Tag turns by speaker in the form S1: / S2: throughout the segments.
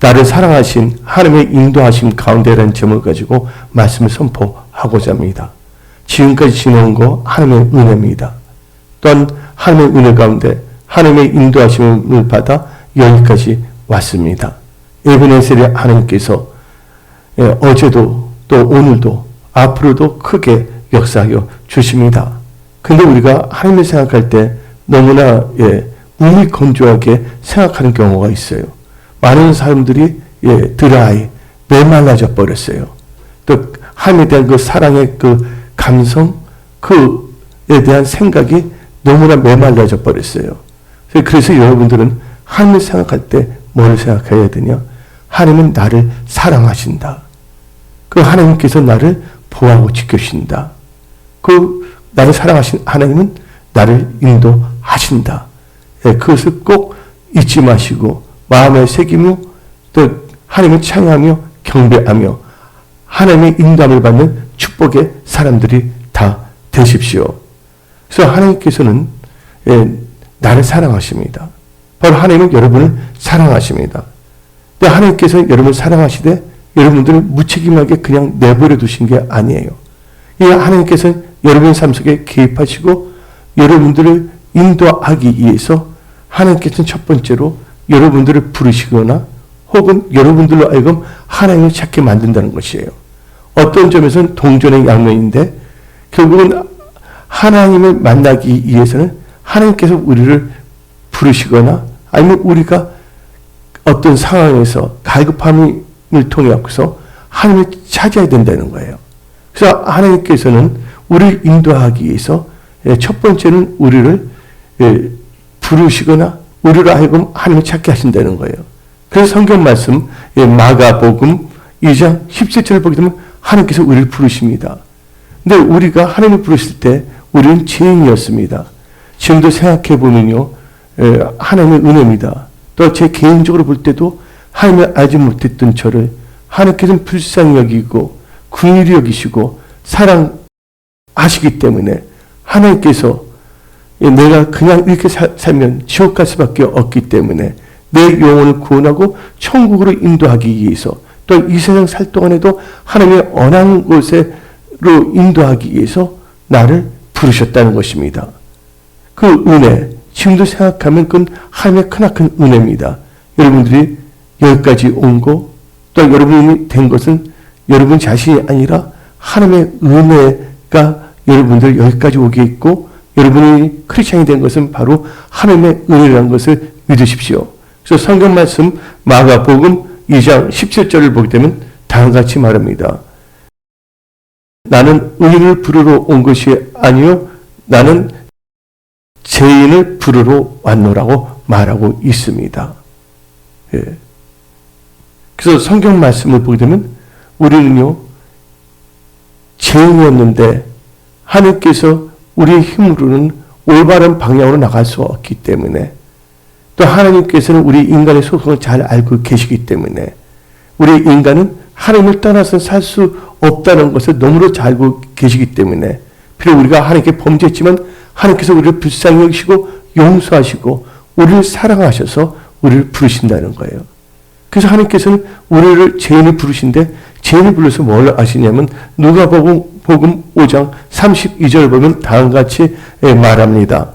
S1: 나를 사랑하신 하나님의 인도하심 가운데라는 점을 가지고 말씀을 선포하고자 합니다. 지금까지 지내온 거 하나님의 은혜입니다. 또한 하나님의 은혜 가운데 하나님의 인도하심을 받아 여기까지 왔습니다. 에베네셀의 하나님께서 어제도 또 오늘도 앞으로도 크게 역사하여 주십니다. 근데 우리가 하나님을 생각할 때 너무나 몸이 건조하게 생각하는 경우가 있어요. 많은 사람들이 드라이, 메말라져 버렸어요. 또 하나님에 대한 그 사랑의 그 감성, 그에 대한 생각이 너무나 메말라져 버렸어요. 그래서 여러분들은 하나님을 생각할 때 뭘 생각해야 되냐? 하나님은 나를 사랑하신다. 그 하나님께서 나를 보호하고 지켜주신다. 그 나를 사랑하신 하나님은 나를 인도하신다. 그것을 꼭 잊지 마시고 마음에 새기며 또 하나님을 찬양하며 경배하며 하나님의 인도함을 받는 축복의 사람들이 다 되십시오. 그래서 하나님께서는 나를 사랑하십니다. 바로 하나님은 여러분을 사랑하십니다. 근데 하나님께서 여러분을 사랑하시되 여러분들을 무책임하게 그냥 내버려 두신 게 아니에요. 이 하나님께서 여러분의 삶 속에 개입하시고 여러분들을 인도하기 위해서 하나님께서는 첫 번째로 여러분들을 부르시거나 혹은 여러분들로 하여금 하나님을 찾게 만든다는 것이에요. 어떤 점에서는 동전의 양면인데 결국은 하나님을 만나기 위해서는 하나님께서 우리를 부르시거나 아니면 우리가 어떤 상황에서 갈급함을 통해서 하나님을 찾아야 된다는 거예요. 그래서 하나님께서는 우리를 인도하기 위해서 첫 번째는 우리를 부르시거나 우리로 하여금 하나님을 찾게 하신다는 거예요. 그래서 성경 말씀 마가복음 2장 17절을 보게 되면 하나님께서 우리를 부르십니다. 근데 우리가 하나님을 부르실 때 우리는 죄인이었습니다. 지금도 생각해 보면요, 하나님의 은혜입니다. 또 제 개인적으로 볼 때도 하나님을 알지 못했던 저를 하나님께서는 불쌍히 여기고 긍휼히 여기시고 사랑하시기 때문에 하나님께서 내가 그냥 이렇게 살면 지옥 갈 수밖에 없기 때문에 내 영혼을 구원하고 천국으로 인도하기 위해서 또 이 세상 살 동안에도 하나님의 언한 곳으로 인도하기 위해서 나를 부르셨다는 것입니다. 그 은혜, 지금도 생각하면 그건 하나님의 크나큰 은혜입니다. 여러분들이 여기까지 온 거, 또 여러분이 된 것은 여러분 자신이 아니라 하나님의 은혜가 여러분들 여기까지 오게 있고 여러분이 크리스찬이 된 것은 바로 하나님의 은혜라는 것을 믿으십시오. 그래서 성경 말씀 마가복음 2장 17절을 보게 되면 다음과 같이 말합니다. 나는 의인을 부르러 온 것이 아니요 나는 죄인을 부르러 왔노라고 말하고 있습니다. 그래서 성경 말씀을 보게 되면 우리는요 죄인이었는데 하나님께서 우리의 힘으로는 올바른 방향으로 나갈 수 없기 때문에 또 하나님께서는 우리 인간의 속성을 잘 알고 계시기 때문에 우리 인간은 하나님을 떠나서 살 수 없다는 것을 너무도 잘 알고 계시기 때문에 비록 우리가 하나님께 범죄했지만 하나님께서 우리를 불쌍히 여기시고 용서하시고 우리를 사랑하셔서 우리를 부르신다는 거예요. 그래서 하나님께서는 우리를 죄인을 부르신데 죄인을 불러서 뭘 하시냐면 누가복음 5장 32절을 보면 다음과 같이 말합니다.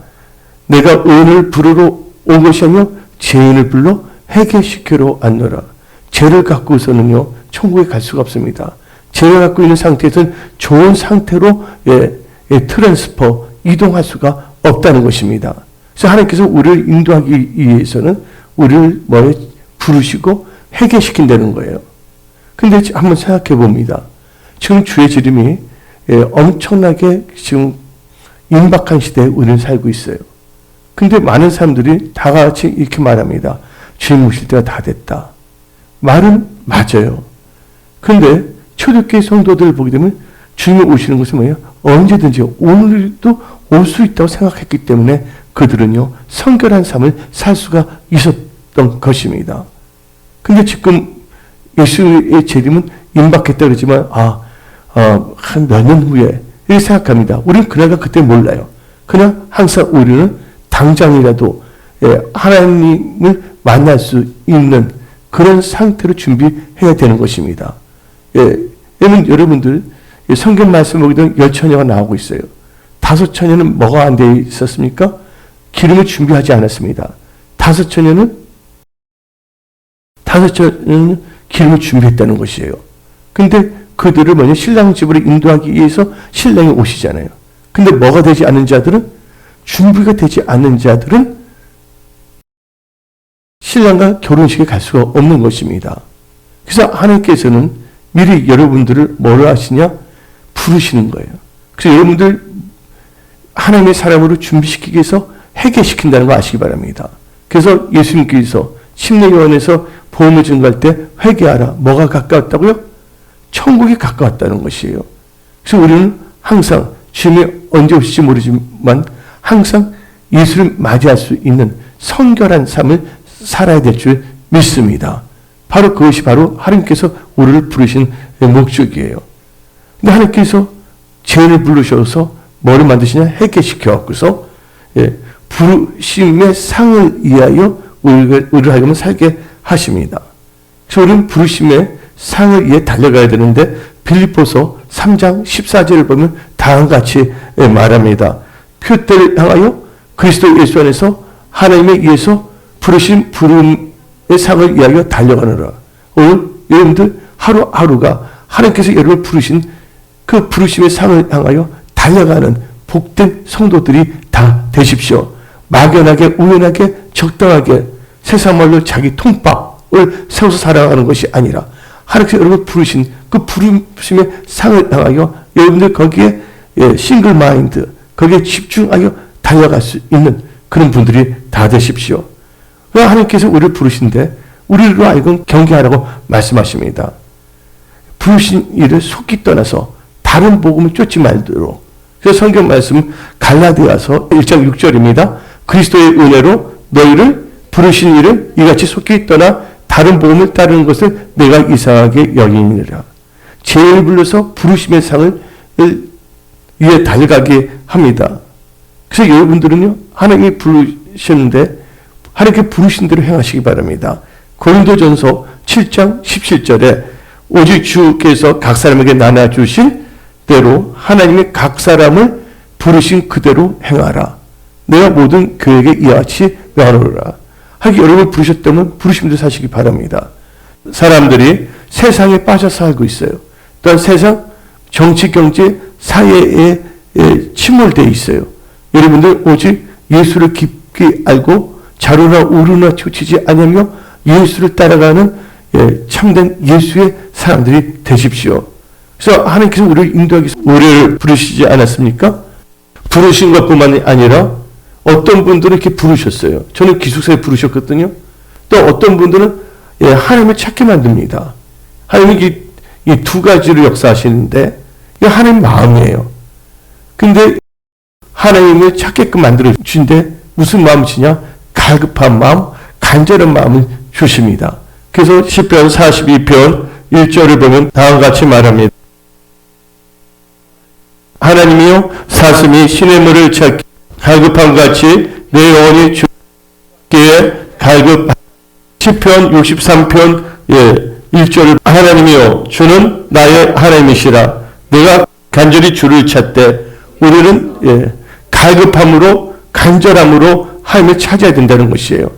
S1: 내가 의인을 부르러 온 것이 아니요 죄인을 불러 회개시키러 왔노라. 죄를 갖고서는요 천국에 갈 수가 없습니다. 죄를 갖고 있는 상태에서는 좋은 상태로 트랜스퍼 이동할 수가 없다는 것입니다. 그래서 하나님께서 우리를 인도하기 위해서는 우리를 부르시고 회개시킨다는 거예요. 근데 한번 생각해 봅니다. 지금 주의 지름이 엄청나게 지금 임박한 시대에 우리는 살고 있어요. 근데 많은 사람들이 다 같이 이렇게 말합니다. 주님 오실 때가 다 됐다. 말은 맞아요. 근데 초대교회 성도들을 보게 되면 주님이 오시는 것은 뭐예요? 언제든지 오늘도 올 수 있다고 생각했기 때문에 그들은요 성결한 삶을 살 수가 있었던 것입니다. 근데 지금 예수의 재림은 임박했다 그러지만 한 몇 년 후에 이렇게 생각합니다. 우리는 그날과 그때 몰라요. 그냥 항상 우리는 당장이라도 하나님을 만날 수 있는 그런 상태로 준비해야 되는 것입니다. 예, 여러분들 성경 말씀 보기도 10처녀가 나오고 있어요. 5처녀는 뭐가 안 돼 있었습니까? 기름을 준비하지 않았습니다. 5처녀는 기름을 준비했다는 것이에요. 근데 그들을 먼저 신랑 집으로 인도하기 위해서 신랑이 오시잖아요. 근데 뭐가 되지 않는 자들은, 준비가 되지 않는 자들은 신랑과 결혼식에 갈 수가 없는 것입니다. 그래서 하나님께서는 미리 여러분들을 뭐를 하시냐? 부르시는 거예요. 그래서 여러분들 하나님의 사람으로 준비시키기 위해서 회개시킨다는 거 아시기 바랍니다. 그래서 예수님께서 심령요한에서 복음을 증거할 때 회개하라. 뭐가 가까웠다고요? 천국이 가까웠다는 것이에요. 그래서 우리는 항상 주님이 언제 오실지 모르지만 항상 예수를 맞이할 수 있는 성결한 삶을 살아야 될 줄 믿습니다. 바로 그것이 바로 하나님께서 우리를 부르신 목적이에요. 근데 하나님께서 죄인을 부르셔서 뭐를 만드시냐? 회개시켜갖고서 부르심의 상을 위하여 우리를 하여금 살게 하십니다. 그래서 우리는 부르심의 상을 위해 달려가야 되는데 빌립보서 3장 14절을 보면 다음과 같이 말합니다. 표대를 향하여 그리스도 예수 안에서 하나님에 의해서 부르신 부름의 상을 위하여 달려가느라. 오늘 여러분들 하루하루가 하나님께서 여러분을 부르신 그 부르심의 상을 향하여 달려가는 복된 성도들이 다 되십시오. 막연하게 우연하게 적당하게 세상 말로 자기 통밥을 세워서 살아가는 것이 아니라 하나님께서 여러분을 부르신 그 부르심의 상을 향하여 여러분들 거기에 싱글 마인드, 거기에 집중하여 달려갈 수 있는 그런 분들이 다 되십시오. 하나님께서 우리를 부르신데 우리로 하여금 경계하라고 말씀하십니다. 부르신 일을 속히 떠나서 다른 복음을 쫓지 말도록. 그래서 성경 말씀 갈라디아서 1장 6절입니다. 그리스도의 은혜로 너희를 부르신 일을 이같이 속히 떠나 다른 복음을 따르는 것을 내가 이상하게 여기니라. 죄를 불러서 부르심의 상을 위해 달려가게 합니다. 그래서 여러분들은요, 하나님이 부르셨는데 하나님께 부르신 대로 행하시기 바랍니다. 고린도전서 7장 17절에 오직 주께서 각 사람에게 나눠주신 대로 하나님이 각 사람을 부르신 그대로 행하라. 내가 모든 교회에게 이와 같이 명하노라. 하기 여러분을 부르셨다면 부르심대로 사시기 바랍니다. 사람들이 세상에 빠져 살고 있어요. 또한 세상 정치, 경제, 사회에 침몰되어 있어요. 여러분들 오직 예수를 깊이 알고 자루나 우루나 치우치지 않으며 예수를 따라가는 참된 예수의 사람들이 되십시오. 그래서 하나님께서 우리를 인도하기 위해서 우리를 부르시지 않았습니까? 부르신 것뿐만 아니라 어떤 분들은 이렇게 부르셨어요. 저는 기숙사에 부르셨거든요. 또 어떤 분들은 하나님을 찾게 만듭니다. 하나님이 이 두 가지로 역사하시는데 이게 하나님 마음이에요. 근데 하나님을 찾게끔 만들어 주신데 무슨 마음을 주냐? 갈급한 마음, 간절한 마음을 주십니다. 그래서 시편 42편 1절을 보면 다음과 같이 말합니다. 하나님이여 사슴이 시냇물을 찾기 갈급함 같이 내 영혼이 주께 갈급하. 시편 63편 1절을 하나님이여 주는 나의 하나님이시라. 내가 간절히 주를 찾되 우리는 갈급함으로 간절함으로 하나님을 찾아야 된다는 것이에요.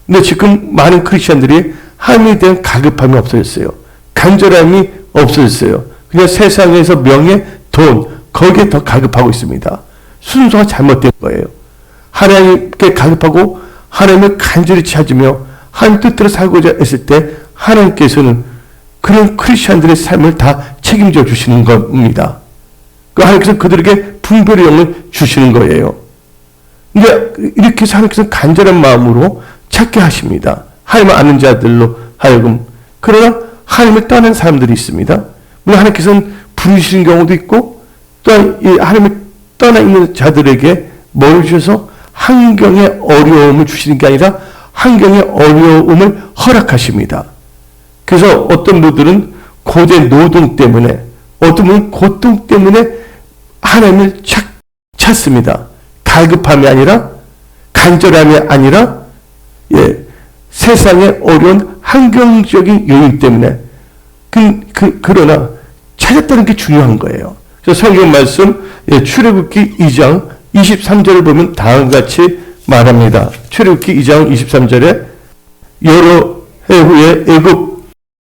S1: 근데 지금 많은 크리스천들이 하나님에 대한 갈급함이 없어졌어요. 간절함이 없어졌어요. 그냥 세상에서 명예, 돈 거기에 더 갈급하고 있습니다. 순서가 잘못된 거예요. 하나님께 갈급하고 하나님을 간절히 찾으며 하나님 뜻대로 살고자 했을 때 하나님께서는 그런 크리스천들의 삶을 다 책임져 주시는 겁니다. 하나님께서 그들에게 분별의 영을 주시는 거예요. 근데 이렇게 해서 하나님께서 간절한 마음으로 찾게 하십니다. 하나님을 아는 자들로 하여금. 그러나 하나님을 떠난 사람들이 있습니다. 물론 하나님께서는 부르시는 경우도 있고 또한 이 하나님을 떠나 있는 자들에게 뭘 주셔서 환경의 어려움을 주시는 게 아니라 환경의 어려움을 허락하십니다. 그래서 어떤 분들은 고된 노동 때문에 어떤 분은 고통 때문에 하나님을 찾습니다. 갈급함이 아니라 간절함이 아니라 세상의 어려운 환경적인 요인 때문에 그러나 찾았다는 게 중요한 거예요. 그래서 성경 말씀 출애굽기 2장 23절을 보면 다음과 같이 말합니다. 출애굽기 2장 23절에 여러 해 후에 애굽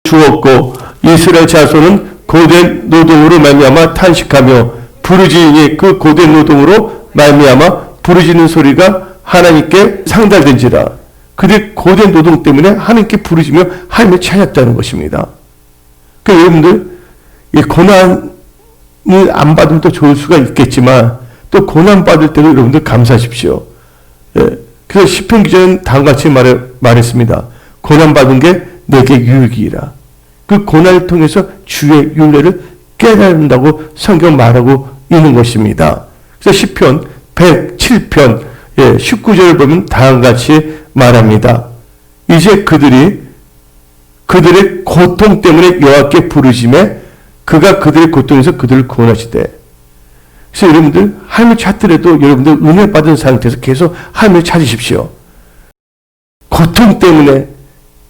S1: 주었고 이스라엘 자손은 고된 노동으로 말미암아 탄식하며 부르짖으니 그 고된 노동으로 말미암아 부르짖는 소리가 하나님께 상달된지라. 그들의 고된 노동 때문에 하나님께 부르짖으며 하나님을 찾았다는 것입니다. 그러니까 여러분들 이 고난을 안 받으면 또 좋을 수가 있겠지만 또 고난 받을 때도 여러분들 감사하십시오. 예. 그래서 시편 기자는 다음과 같이 말했습니다. 고난 받은 게 내게 유익이라. 그 고난을 통해서 주의 윤례를 깨닫는다고 성경 말하고 있는 것입니다. 그래서 시편 107편 19절을 보면 다음과 같이 말합니다. 이제 그들의 고통 때문에 여호와께 부르심에 그가 그들의 고통에서 그들을 구원하시되. 그래서 여러분들 하나님을 찾더라도 여러분들 은혜 받은 상태에서 계속 하나님을 찾으십시오. 고통 때문에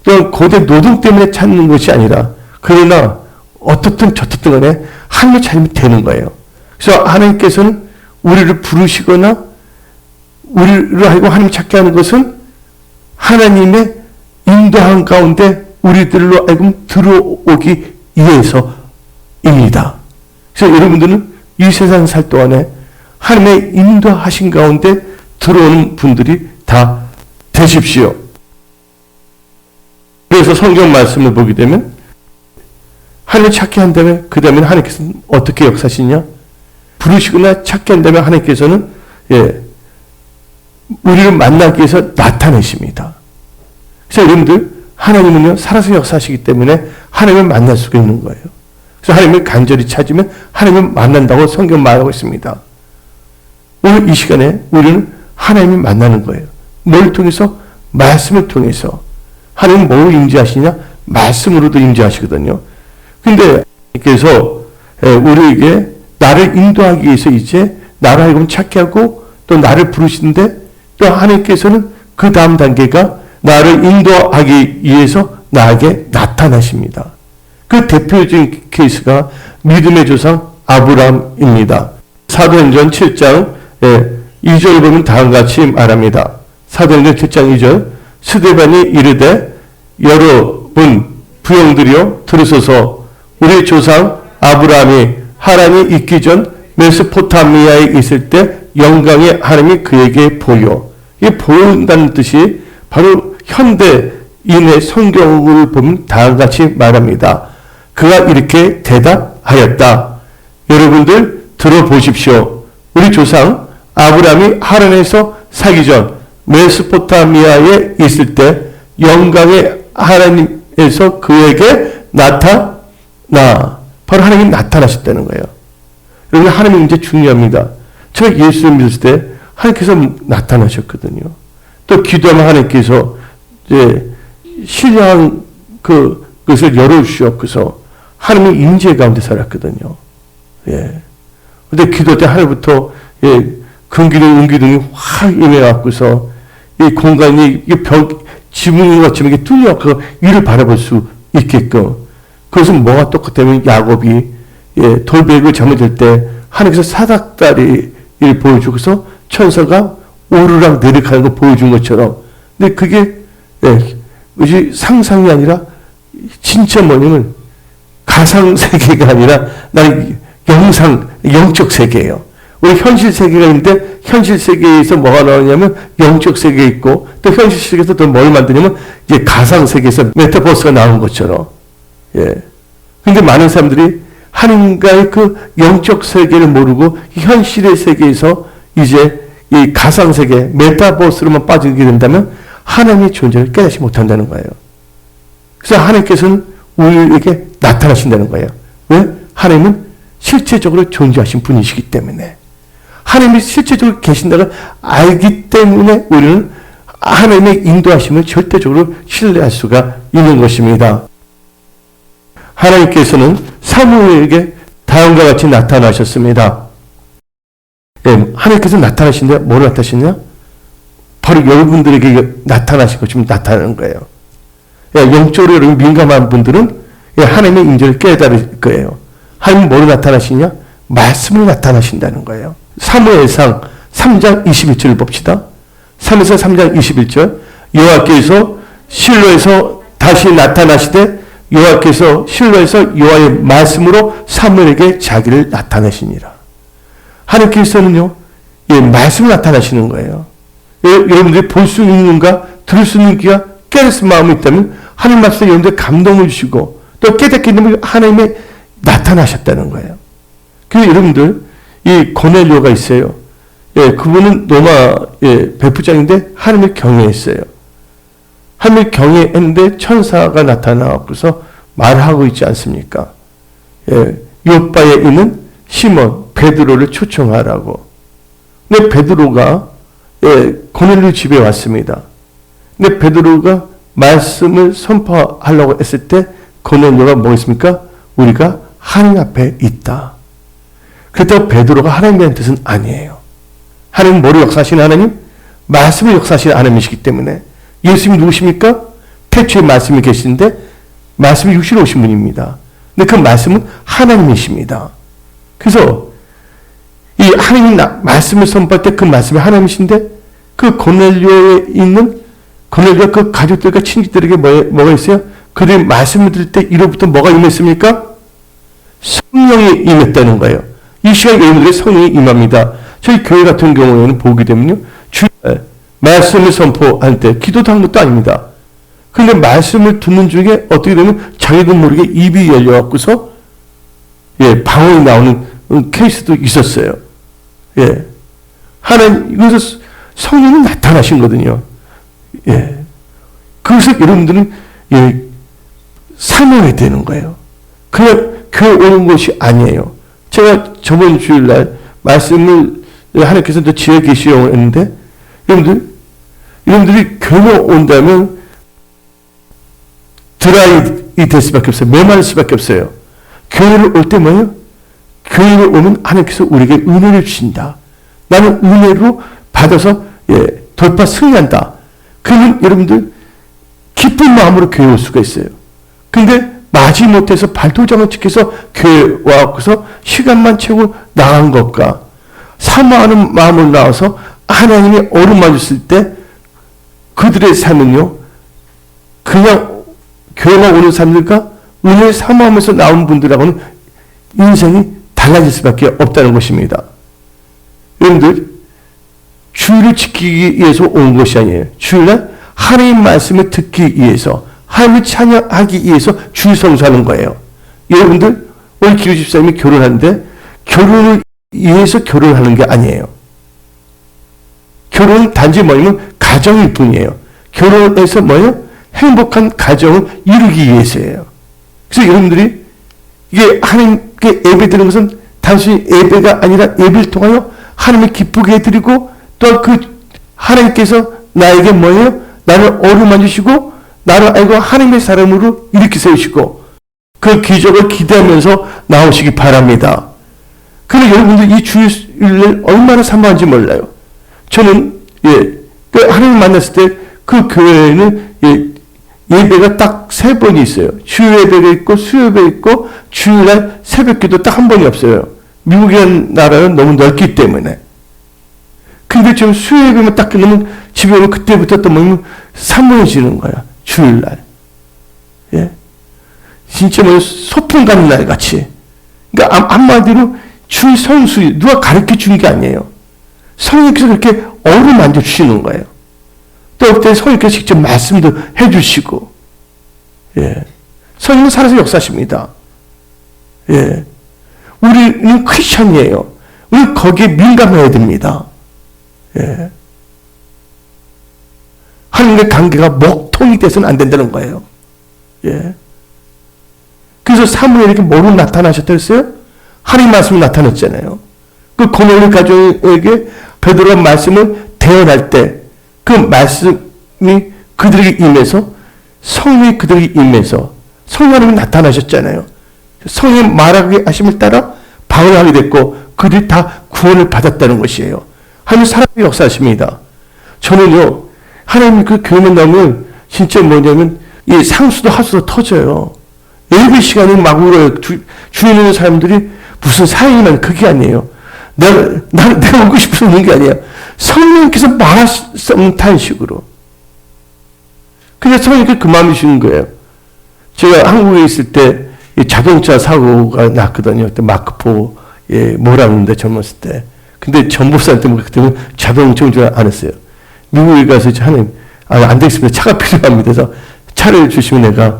S1: 또 고된 노동 때문에 찾는 것이 아니라 그러나 어떻든 저떻든 간에 하나님을 찾으면 되는 거예요. 그래서 하나님께서는 우리를 부르시거나 우리를 하고 하나님 찾게 하는 것은 하나님의 인도한 가운데 우리들로 하여금 들어오기 위해서입니다. 그래서 여러분들은 이 세상 살 동안에 하나님의 인도하신 가운데 들어오는 분들이 다 되십시오. 그래서 성경 말씀을 보게 되면 하나님을 찾게 한다면 그 다음에 하나님께서는 어떻게 역사하시냐? 부르시거나 찾게 한다면 하나님께서는 우리를 만나기 위해서 나타내십니다. 그래서 여러분들 하나님은요 살아서 역사하시기 때문에 하나님을 만날 수가 있는 거예요. 그래서 하나님을 간절히 찾으면 하나님을 만난다고 성경 말하고 있습니다. 오늘 이 시간에 우리는 하나님을 만나는 거예요. 뭘 통해서? 말씀을 통해서. 하나님은 뭐로 임재하시냐? 말씀으로도 임재하시거든요. 근데 그래서 우리에게 나를 인도하기 위해서 이제 나를 하여금 찾게 하고 또 나를 부르시는데 또 하나님께서는 그 다음 단계가 나를 인도하기 위해서 나에게 나타나십니다. 그 대표적인 케이스가 믿음의 조상 아브라함입니다. 사도행전 7장 2절 보면 다음과 같이 말합니다. 사도행전 7장 2절 스데반이 이르되 여러분 부형들이여 들으소서 우리 조상 아브라함이 하란이 있기 전 메소포타미아에 있을 때 영광의 하나님이 그에게 보여. 이게 보인다는 뜻이 바로 현대인의 성경을 보면 다음과 같이 말합니다. 그가 이렇게 대답하였다. 여러분들 들어보십시오. 우리 조상 아브라함이 하란에서 살기 전 메소포타미아에 있을 때 영광의 하나님에서 그에게 나타나. 바로 하나님이 나타나셨다는 거예요. 여러분 하나님이 이제 중요합니다. 제가 예수를 믿었을 때 하나님께서 나타나셨거든요. 또 기도하면 하나님께서 이제 신령한 그것을 열어주셨고서 하나님의 임재 가운데 살았거든요. 예. 근데 기도 때 하늘부터 금기둥, 은기둥이 확 임해갖고서 이 공간이 지붕 같이 이렇게 뚫려갖고 위를 바라볼 수 있게끔. 그것은 뭐가 똑같다면 야곱이 돌베개를 잠을 때 하나님께서 사닥다리를 보여주고서 천사가 오르락 내리락하는 거 보여준 것처럼. 근데 그게 상상이 아니라 진짜 뭐냐면 가상 세계가 아니라 나는 영적 세계예요. 우리 현실 세계가 있는데 현실 세계에서 뭐가 나오냐면 영적 세계에 있고 또 현실 세계에서 또 뭘 만드냐면 이제 가상 세계에서 메타버스가 나온 것처럼. 예. 근데 많은 사람들이 하나님과의 그 영적 세계를 모르고 현실의 세계에서 이제 이 가상 세계, 메타버스로만 빠지게 된다면 하나님의 존재를 깨닫지 못한다는 거예요. 그래서 하나님께서는 우리에게 나타나신다는 거예요. 왜? 하나님은 실체적으로 존재하신 분이시기 때문에. 하나님이 실제적으로 계신다고 알기 때문에 우리는 하나님의 인도하심을 절대적으로 신뢰할 수가 있는 것입니다. 하나님께서는 사무엘에게 다음과 같이 나타나셨습니다. 하나님께서 나타나신데 뭐로 나타나시냐? 바로 여러분들에게 나타나신 것처럼 나타나는 거예요. 영적으로 여러분 민감한 분들은 하나님의 인재를 깨달을 거예요. 하나님은 뭐로 나타나시냐? 말씀으로 나타나신다는 거예요. 사무엘상 3장 21절을 봅시다. 사무엘상 3장 21절 여호와께서 실로에서 다시 나타나시되 여호와께서 실로에서 여호와의 말씀으로 사무엘에게 자기를 나타내시니라. 하나님께서는요, 말씀을 나타나시는 거예요. 여러분들이 볼 수 있는 눈과 들을 수 있는 귀가 깨닫는 마음이 있다면 하나님 말씀에 여러분들 감동을 주시고 또 깨닫게 되면 하나님의 나타나셨다는 거예요. 그래서 여러분들 이 고넬료가 있어요. 그분은 로마 백부장인데 하나님을 경외했어요. 하나님을 경외했는데 천사가 나타나고서 말하고 있지 않습니까? 요바에 있는 시몬 베드로를 초청하라고. 근데 베드로가 고넬료 집에 왔습니다. 근데 베드로가 말씀을 선포하려고 했을 때 고넬료가 뭐 했습니까? 우리가 하나님 앞에 있다. 그렇다고 베드로가 하나님이라는 뜻은 아니에요. 하나님은 뭐로 역사하시는 하나님? 말씀을 역사하시는 하나님이시기 때문에. 예수님이 누구십니까? 태초에 말씀이 계시는데 말씀이 육신으로 오신 분입니다. 근데 그 말씀은 하나님이십니다. 그래서 이 하나님이 말씀을 선포할 때 그 말씀이 하나님이신데 그 고넬료에 있는 고넬료가 그 가족들과 친지들에게 뭐가 있어요? 그들이 말씀을 들을 때 이로부터 뭐가 임했습니까? 성령이 임했다는 거예요. 이 시간 여러분들의 성령이 임합니다. 저희 교회 같은 경우에는 보게 되면요. 주일 말씀을 선포할 때 기도도 한 것도 아닙니다. 그런데 말씀을 듣는 중에 어떻게 되면 자기도 모르게 입이 열려갖고서 방언이 나오는 케이스도 있었어요. 하나님, 그래서 성령이 나타나신 거거든요. 그래서 여러분들은 사모해야 되는 거예요. 그냥 교회 오는 것이 아니에요. 제가 저번 주일날 말씀을 하나님께서 지혜 계시려고 했는데 여러분들이 교회 온다면 드라이 될 수밖에 없어요. 메마를 수밖에 없어요. 교회를 올 때 뭐예요? 교회를 오면 하나님께서 우리에게 은혜를 주신다. 나는 은혜로 받아서 돌파 승리한다. 그러면 여러분들 기쁜 마음으로 교회 올 수가 있어요. 근데 마지 못해서 발도장을 지켜서 교회 와서 시간만 채우고 나간 것과 사모하는 마음으로 나와서 하나님이 어루만 줬을 때 그들의 삶은요, 그냥 교회만 오는 사람들과 은혜를 사모하면서 나온 분들하고는 인생이 달라질 수밖에 없다는 것입니다. 여러분들, 주일을 지키기 위해서 온 것이 아니에요. 주일날 하나님 말씀을 듣기 위해서, 하나님을 찬양하기 위해서 주일 성수하는 거예요. 여러분들, 오늘 기도 집사님이 결혼하는데 결혼을 위해서 결혼하는 게 아니에요. 결혼은 단지 뭐냐면 가정일 뿐이에요. 결혼해서 뭐예요? 행복한 가정을 이루기 위해서예요. 그래서 여러분들이 이게 하나님께 예배드리는 것은 단순히 예배가 아니라 예배를 통하여 하나님을 기쁘게 해드리고 또 그 하나님께서 나에게 뭐예요? 나를 어루만져 주시고 나를 알고 하나님의 사람으로 일으켜 세우시고 그 기적을 기대하면서 나오시기 바랍니다. 그럼 여러분들 이 주일을 얼마나 사모한지 몰라요. 저는 그 하나님 만났을 때 그 교회에는 예배가 딱 3번이 있어요. 주일 예배가 있고 수요 예배가 있고 주일날 새벽기도 딱 한 번이 없어요. 미국이라는 나라는 너무 넓기 때문에. 근데 지금 수요 예배만 딱 끝나면 집에 오면 그때부터 또 뭐냐면 사모해지는 거야. 주일날. 진짜 뭐 소풍 가는 날 같이. 그러니까 한마디로 주일 성수 누가 가르쳐 준 게 아니에요. 성령께서 그렇게 어루만져 주시는 거예요. 또 그때 성령께서 직접 말씀도 해주시고, 성령은 살아서 역사하십니다. 우리는 크리스천이에요. 우리 거기에 민감해야 됩니다. 하나님의 관계가 먹통이 돼서는 안 된다는 거예요. 그래서 사무엘에게 뭐로 나타나셨다고 했어요? 하나님 말씀이 나타났잖아요. 그 고넬료 가족에게 베드로가 말씀을 대언할 때 그 말씀이 그들에게 임해서 성령이 그들에게 임해서 성령님이 나타나셨잖아요. 성령이 말하게 하심을 따라 방언하게 됐고 그들이 다 구원을 받았다는 것이에요. 하나님 사랑의 역사하십니다. 저는요 하나님 그 교회만 나오면 진짜 뭐냐면 이 상수도 하수도 터져요. 예배 시간에 막 울어요. 주위에 있는 사람들이 무슨 사연이면 그게 아니에요. 내가 울고 싶어서 우는 게 아니에요. 성령께서 말씀한 식으로. 그래서 성령께서 그 마음이 주는 거예요. 제가 한국에 있을 때 자동차 사고가 났거든요. 그때 마크포 몰았는데 젊었을 때. 근데 전보사한테 그때는 자동차 운전 안 했어요. 미국에 가서 하나님 안 되겠습니다. 차가 필요합니다. 그래서 차를 주시면 내가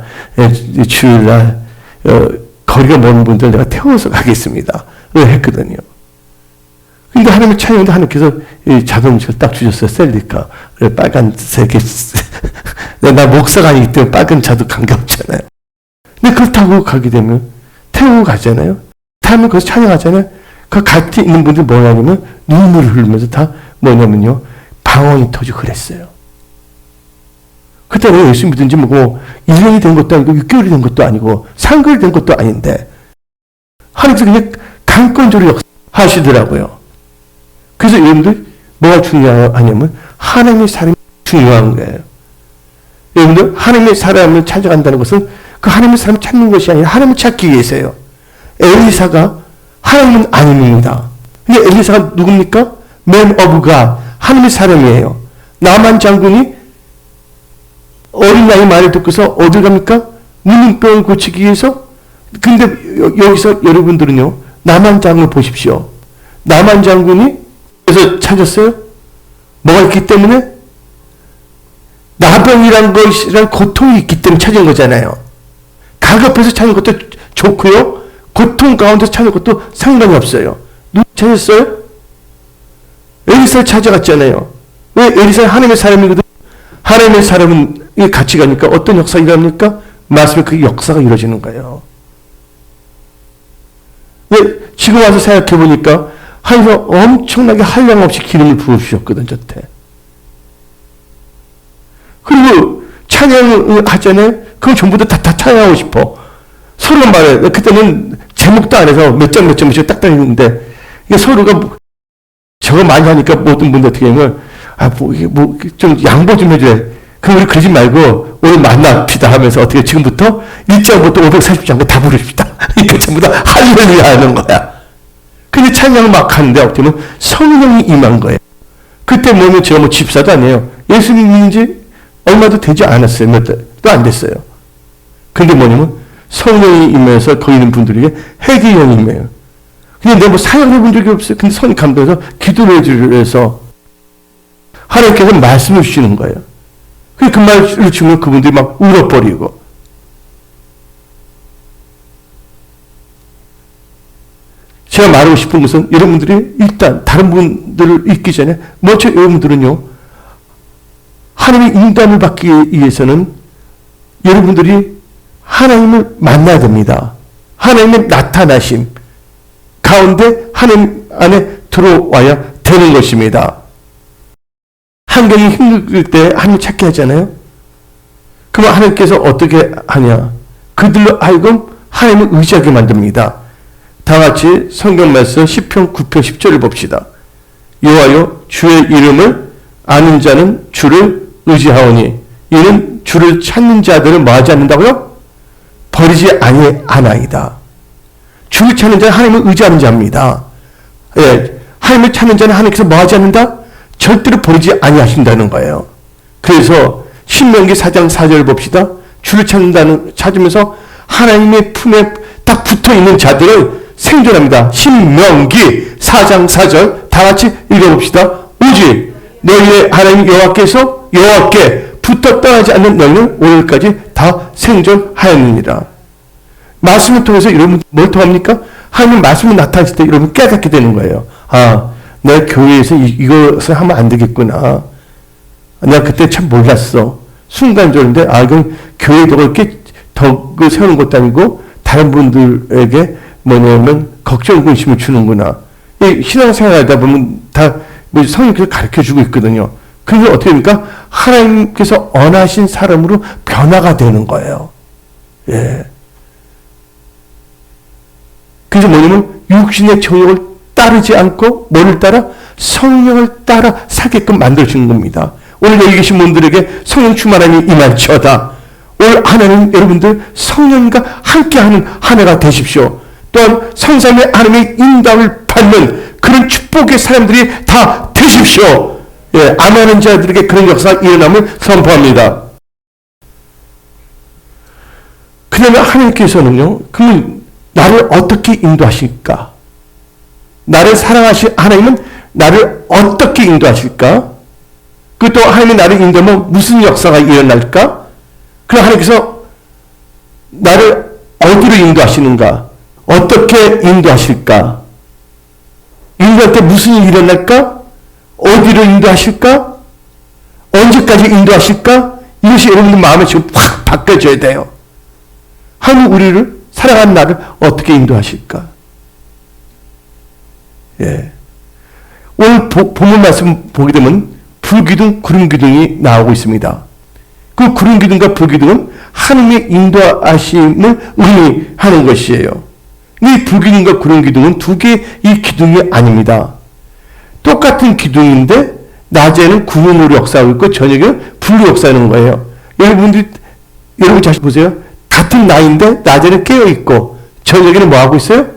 S1: 주일날 거리가 먼 분들 내가 태워서 가겠습니다. 했거든요. 근데 하나님의 찬양인데 하나님께서 이 자동차를 딱 주셨어요. 셀리카. 빨간색이. 나 목사가 아니기 때문에 빨간 차도 관계없잖아요. 근데 그걸 타고 가게 되면 태우고 가잖아요. 타면 거기서 찬양하잖아요. 그 갈 때 있는 분들이 뭐냐면 눈물을 흘리면서 다 뭐냐면요. 방언이 터지고 그랬어요. 그때 왜 예수 믿은 지 뭐 1년이 된 것도 아니고 6개월이 된 것도 아니고 3개월이 된 것도 아닌데 하나님께서 그냥 강권적으로 하시더라고요. 그래서 여러분들 뭐가 중요하냐면 하나님의 사람이 중요한 거예요. 여러분들 하나님의 사람을 찾아간다는 것은 그 하나님의 사람을 찾는 것이 아니라 하나님을 찾기 위해서요. 엘리사가 하나님은 아닙니다. 근데 엘리사가 누굽니까? Man of God. 하나님의 사람이에요. 나만 장군이 어린 나이 말을 듣고서 어딜 갑니까? 문둥병을 고치기 위해서? 근데 여기서 여러분들은요. 나만 장군을 보십시오. 나만 장군이 그래서 찾았어요? 뭐가 있기 때문에? 나병이란 것이란 고통이 있기 때문에 찾은 거잖아요. 가급해서 찾는 것도 좋고요. 고통 가운데 찾는 것도 상관이 없어요. 누구 찾았어요? 엘리사를 찾아갔잖아요. 왜 엘리사는 하나님의 사람이거든? 하나님의 사람은 같이 가니까 어떤 역사가 일어납니까? 말씀에 그 역사가 이루어지는 거예요. 왜 지금 와서 생각해 보니까 하나님은 엄청나게 한량없이 기름을 부어주셨거든, 저때. 그리고 찬양을 하잖아요. 그럼 전부 다 찬양하고 싶어. 서로 말해. 그때는 제목도 안 해서 몇 장씩 딱 다니는데, 이게 서로가 저거 많이 하니까 모든 분들 어떻게 하면, 좀 양보 좀 해줘야. 그럼 우리 그러지 말고, 오늘 만납시다 하면서 어떻게 지금부터 1장부터 540장까지 다 부릅시다. 그러니까 전부 다 할렐루야 하는 거야. 근데 찬양을 막 하는데 어떻게 보면 성령이 임한 거예요. 그때 뭐냐면 제가 뭐 집사도 아니에요. 예수 믿는 지 얼마도 되지 않았어요. 몇 달도 안 됐어요. 근데 뭐냐면 성령이 임해서 거기 있는 분들에게 회개형이 임해요. 근데 내가 뭐 사역해 본 적이 없어요. 근데 성령 감동해서 기도를 해주셔서 하나님께서 말씀을 주시는 거예요. 그 말을 주면 그분들이 막 울어버리고. 제가 말하고 싶은 것은 여러분들이 일단 다른 분들을 읽기 전에 먼저 여러분들은요. 하나님의 인감을 받기 위해서는 여러분들이 하나님을 만나야 됩니다. 하나님의 나타나심 가운데 하나님 안에 들어와야 되는 것입니다. 환경이 힘들 때 하나님 찾게 하잖아요. 그럼 하나님께서 어떻게 하냐? 그들로 하여금 하나님을 의지하게 만듭니다. 다 같이 성경 말씀 10편 9편 10절을 봅시다. 여호와여 주의 이름을 아는 자는 주를 의지하오니 이는 주를 찾는 자들을 뭐하지 않는다고요? 버리지 아니하나이다. 주를 찾는 자는 하나님을 의지하는 자입니다. 예, 하나님을 찾는 자는 하나님께서 뭐하지 않는다? 절대로 버리지 아니하신다는 거예요. 그래서 신명기 4장 4절을 봅시다. 주를 찾으면서 하나님의 품에 딱 붙어있는 자들을 생존합니다. 신명기 4장 4절 다 같이 읽어봅시다. 오직 너희의 하나님 여호와께 붙어 떠나지 않는 너희는 오늘까지 다 생존하였느니라. 말씀을 통해서 여러분 뭘 통합니까? 하나님 말씀이 나타났을 때 여러분 깨닫게 되는 거예요. 아, 내가 교회에서 이것을 하면 안 되겠구나. 내가 그때 참 몰랐어. 순간적인데 이건 교회도 그렇게 덕을 세우는 것도 아니고 다른 분들에게 뭐냐면 걱정 근심을 주는구나. 이 신앙생활 하다 보면 다 성령께서 가르쳐주고 있거든요. 그게 어떻게 됩니까? 하나님께서 언하신 사람으로 변화가 되는 거예요. 예. 그래서 뭐냐면 육신의 정욕을 따르지 않고 뭐를 따라? 성령을 따라 살게끔 만들어주는 겁니다. 오늘 여기 계신 분들에게 성령 충만함이 임할지어다. 올 하나님 여러분들 성령과 함께하는 한 해가 되십시오. 또한 성삼의 하나님의 인도를 받는 그런 축복의 사람들이 다 되십시오. 예, 아멘하는 자들에게 그런 역사가 일어남을 선포합니다. 그 다음에 하나님께서는요, 그러면 나를 어떻게 인도하실까? 나를 사랑하신 하나님은 나를 어떻게 인도하실까? 그 또 하나님이 나를 인도하면 무슨 역사가 일어날까? 그럼 하나님께서 나를 어디로 인도하시는가? 어떻게 인도하실까? 인도할 때 무슨 일이 일어날까? 어디로 인도하실까? 언제까지 인도하실까? 이것이 여러분들 마음에 지금 확 바뀌어져야 돼요. 하나님 우리를 사랑하는 나를 어떻게 인도하실까? 예. 오늘 본문 말씀 보게 되면 불기둥, 구름기둥이 나오고 있습니다. 그 구름기둥과 불기둥은 하나님의 인도하심을 의미하는 것이에요. 이 불기둥과 구름기둥은 두 개의 이 기둥이 아닙니다. 똑같은 기둥인데 낮에는 구름으로 역사하고 있고 저녁에는 불로 역사하는 거예요. 여러분 자신 보세요. 같은 나이인데 낮에는 깨어있고 저녁에는 뭐하고 있어요?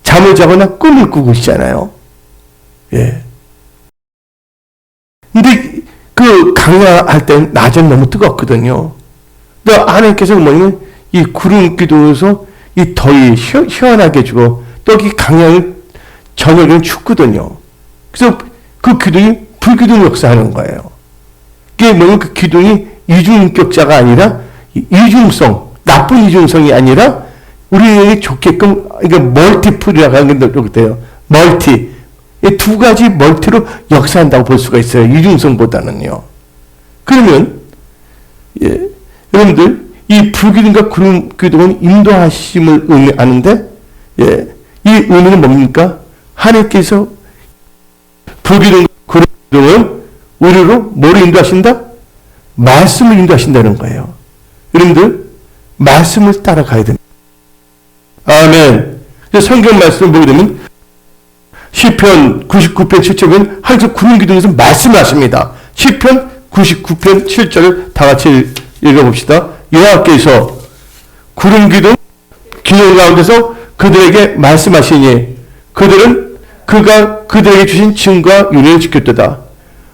S1: 잠을 자거나 꿈을 꾸고 있잖아요. 예. 근데 그 강야할 때는 낮에는 너무 뜨겁거든요. 근데 하나님께서는 뭐냐면 이 구름 기둥에서 이 더위 시원하게 해주고 또 이 강야는 저녁에는 춥거든요. 그래서 그 기둥이 불기둥 역사하는 거예요. 그게 뭐냐면 그 기둥이 이중인격자가 아니라 이중성, 나쁜 이중성이 아니라 우리에게 좋게끔 이게 멀티플이라고 하는 게 그렇대요. 멀티. 이 두 가지 멀티로 역사한다고 볼 수가 있어요. 이중성보다는요. 그러면 예, 여러분들 이 불기둥과 구름기둥은 인도하심을 의미하는데 예, 이 의미는 뭡니까? 하나님께서 불기둥, 구름기둥은 우리로 뭐를 인도하신다? 말씀을 인도하신다는 거예요. 여러분들 말씀을 따라가야 됩니다. 아멘. 성경 말씀을 보게 되면 시편 99편 7절은 하나님께서 구름기둥에서 말씀을 하십니다. 시편 99편 7절을 다 같이 읽어봅시다. 여호와께서 구름기둥 기둥 가운데서 그들에게 말씀하시니 그들은 그가 그들에게 주신 징과 윤회를 지켰도다.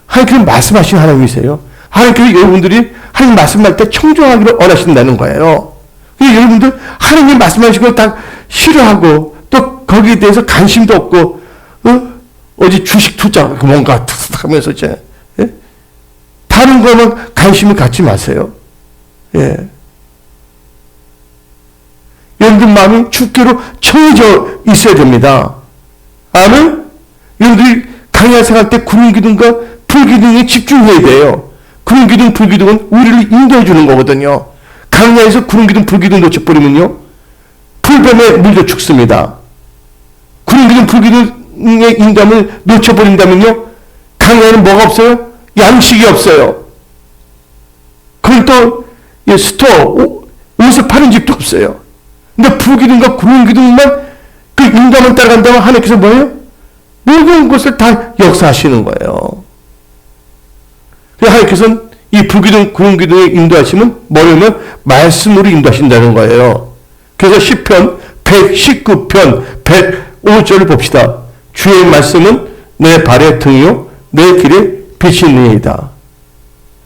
S1: 하나님께서 말씀하신 하나님이세요. 하나님께서 여러분들이 하나님 말씀할 때 청종하기를 원하신다는 거예요. 여러분들 하나님 말씀하신 걸 다 싫어하고 또 거기에 대해서 관심도 없고 어디 주식 투자 뭔가 하면서 이제 예? 다른 거는 관심을 갖지 마세요. 예. 여러분들 마음이 주께로 청해져 있어야 됩니다. 아멘. 여러분들이 강야 생활 때 구름기둥과 불기둥에 집중해야 돼요. 구름기둥, 불기둥은 우리를 인도해 주는 거거든요. 강야에서 구름기둥, 불기둥 놓쳐버리면요 풀뱀에 물려 죽습니다. 구름기둥, 불기둥의 인도함을 놓쳐버린다면요 강야에는 뭐가 없어요? 양식이 없어요. 그리고 또 스토어, 옷을 파는 집도 없어요. 근데 불기둥과 구름기둥만 그 인도함을 따라간다면 하나님께서 뭐예요? 모든 것을 다 역사하시는 거예요. 하나님께서는 이 불기둥, 구름기둥의 인도하심은 뭐냐면 말씀으로 인도하신다는 거예요. 그래서 시편 119편 105절을 봅시다. 주의 말씀은 내 발의 등이요 내 길에 빛이니이다.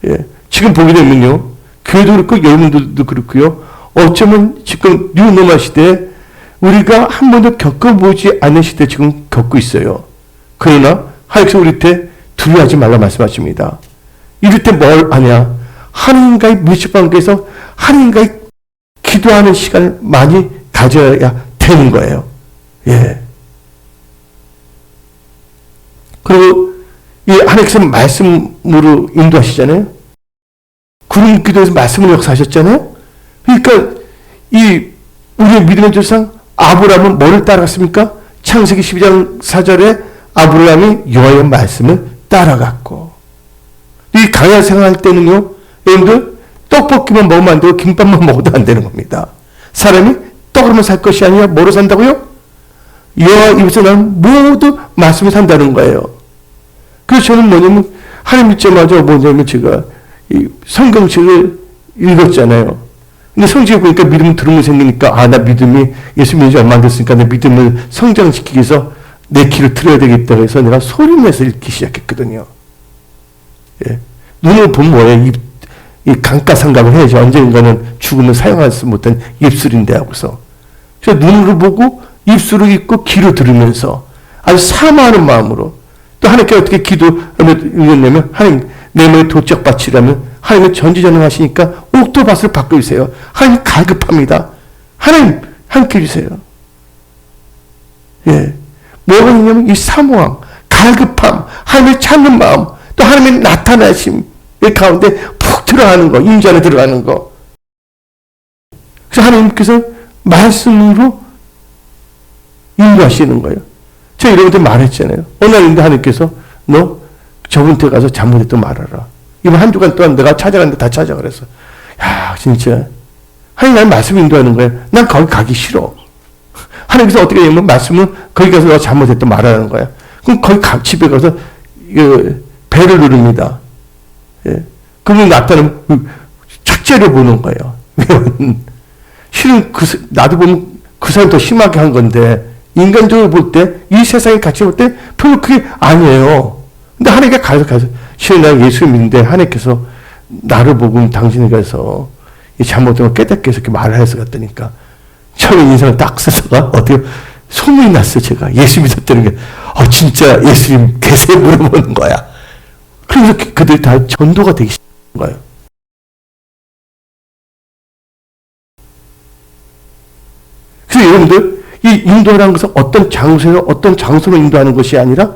S1: 예. 지금 보게 되면요 교회도 그렇고 여러분들도 그렇고요 어쩌면 지금 뉴노멀 시대에 우리가 한 번도 겪어보지 않은 시대 지금 겪고 있어요. 그러나 하나님께서 우리한테 두려워하지 말라 말씀하십니다. 이럴 때 뭘 하냐? 하나님과의 밀접 관계에서 하나님과의 기도하는 시간을 많이 가져야 되는 거예요. 예. 그리고 이 하나님께서 말씀으로 인도하시잖아요. 구름 기도에서 말씀으로 역사하셨잖아요. 그러니까 이 우리의 믿음의 조상 아브라함은 뭐를 따라갔습니까? 창세기 12장 4절에 아브라함이 여호와의 말씀을 따라갔고 이 강야 생활할 때는요 여러분들 떡볶이만 먹으면 안 되고 김밥만 먹어도 안 되는 겁니다. 사람이 떡으로만 살 것이 아니라 뭐로 산다고요? 여호와 입에서 나는 모두 말씀을 산다는 거예요. 그래서 저는 뭐냐면 하나님 믿자마자 뭐냐면 제가 이 성경책을 읽었잖아요. 근데 성경에 보니까 믿음은 들음으로 생기니까 나 믿음이 예수 믿은 지 얼마 안 됐으니까 내 믿음을 성장시키기 위해서 내 귀를 들어야 되겠다 해서 내가 소리내서 읽기 시작했거든요. 예. 눈을 보면 뭐예요? 이 감가상각을 해야지. 언젠가는 죽으면 사용할 수 못한 입술인데 하고서. 그래서 눈으로 보고 입술을 읽고 귀로 들으면서 아주 사모하는 마음으로 또 하나님께 어떻게 기도하냐면 하나님 내 몸에 도적밭이라면 하나님은 전지전능하시니까 옥토밭을 바꿔주세요. 하나님 갈급합니다. 하나님 함께 해주세요. 예. 뭐가 있냐면 이 사모함, 갈급함, 하나님을 찾는 마음, 또 하나님의 나타나심 가운데 푹 들어가는 거, 임재 안에 들어가는 거. 그래서 하나님께서 말씀으로 인도하시는 거예요. 제가 여러분한테 말했잖아요. 어느 날인데 하나님께서 너 저분한테 가서 잘못했던 말하라. 이번 한 주간 동안 내가 찾아갔는데 다 찾아 그랬어. 야 진짜 하나님 날 말씀 인도하는 거예요. 난 거기 가기 싫어. 하나님께서 어떻게 하냐면 말씀은 거기 가서 너가 잘못했던 말하는 거야. 그럼 거기 집에 가서 배를 누릅니다. 예. 그러면 나타나면 첫째를 보는 거예요. 실은 나도 보면 그 사람이 더 심하게 한 건데 인간적으로 볼 때 이 세상의 가치 볼 때 별로 그게 아니에요. 근데 하나님께 가서 실은 내가 예수를 믿는데 하나님께서 나를 보고 당신에게 가서 잘못된 걸 깨닫게 해서 이렇게 말을 해서 갔다니까 처음에 인상을 딱 써서가 어떻게 소문이 났어요. 제가 예수 믿었다는 게 진짜 예수님 계세요? 물어보는 거야. 그래서 그들이 다 전도가 되기 시작한 거예요. 그래서 여러분들 이 인도라는 것은 어떤 장소에서 어떤 장소로 인도하는 것이 아니라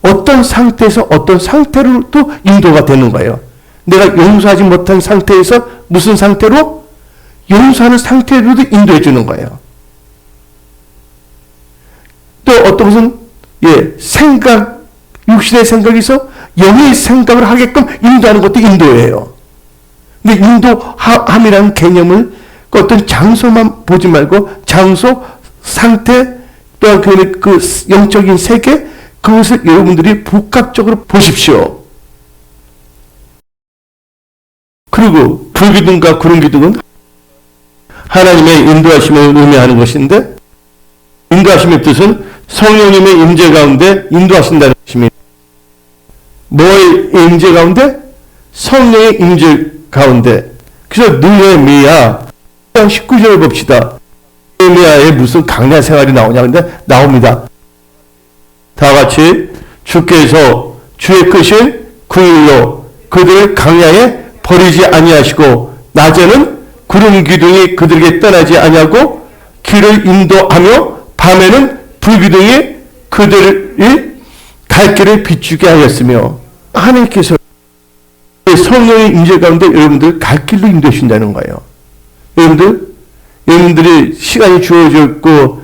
S1: 어떤 상태에서 어떤 상태로 또 인도가 되는 거예요. 내가 용서하지 못한 상태에서 무슨 상태로? 용서하는 상태로도 인도해 주는 거예요. 또 어떤 것은 생각, 육신의 생각에서 영의 생각을 하게끔 인도하는 것도 인도예요. 근데 인도함이라는 개념을 어떤 장소만 보지 말고 장소, 상태, 또한 그 영적인 세계, 그것을 여러분들이 복합적으로 보십시오. 그리고 불기둥과 구름기둥은 하나님의 인도하심을 의미하는 것인데 인도하심의 뜻은 성령님의 임재 가운데 인도하신다는 것입니다. 뭐의 임재 가운데? 성령의 임재 가운데. 그래서 느헤미야 19절을 봅시다. 느헤미야에 무슨 강야 생활이 나오냐? 근데 나옵니다. 다 같이 주께서 주의 크신 그 일로 그들을 강야에 버리지 아니하시고 낮에는 구름 기둥이 그들에게 떠나지 아니하고 길을 인도하며 밤에는 불기둥이 그들의 갈 길을 비추게 하였으며 하나님께서 성령의 임재 가운데 여러분들 갈 길로 인도해 주신다는 거예요. 여러분들이 시간이 주어져 있고